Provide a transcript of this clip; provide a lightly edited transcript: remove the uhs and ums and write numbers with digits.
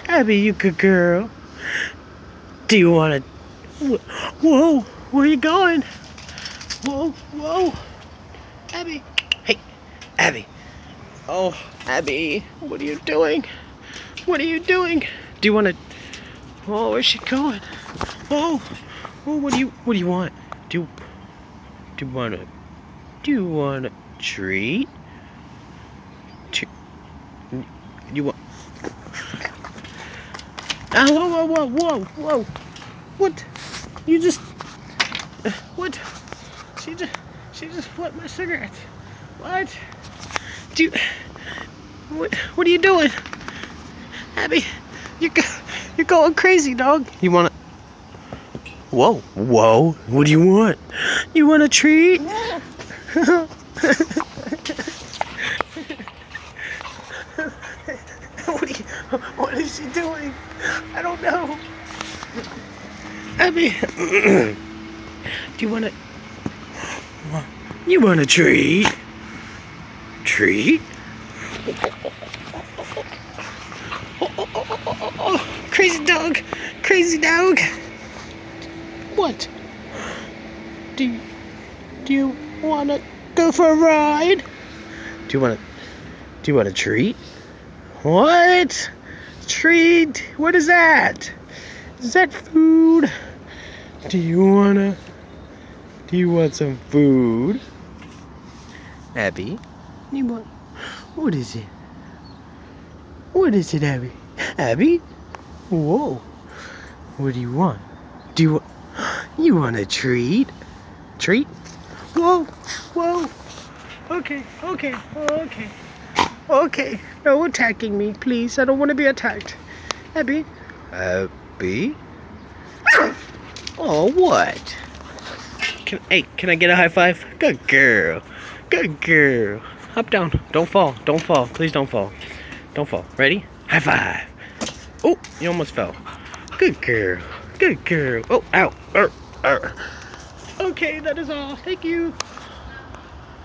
Abby, you good girl. Do you want to... Whoa, where are you going? Whoa, whoa. Abby. Hey, Abby. Oh, Abby, what are you doing? What are you doing? Do you want to... Oh, where's she going? Oh, what do you want? Do you want a treat? You want... Oh, whoa. What? You just... What? She just flipped my cigarette. What? Do you... What are you doing? Abby, you're going crazy, dog. You wanna... Whoa. What do you want? You want a treat? What is she doing? I don't know. Abby, do you want a... You want a treat? Treat? Oh, crazy dog. What? Do you want to go for a ride? Do you want a treat? What? Treat? What is that? Is that food? Do you want some food? Abby? What is it? What is it, Abby? Abby? Whoa. What do you want? You want a treat? Treat? Whoa. Okay. No attacking me, please. I don't want to be attacked. Abby? Abby? Oh, what? Can I get a high five? Good girl. Hop down. Don't fall. Please don't fall. Ready? High five. Oh, you almost fell. Good girl. Oh, ow. Okay, that is all. Thank you.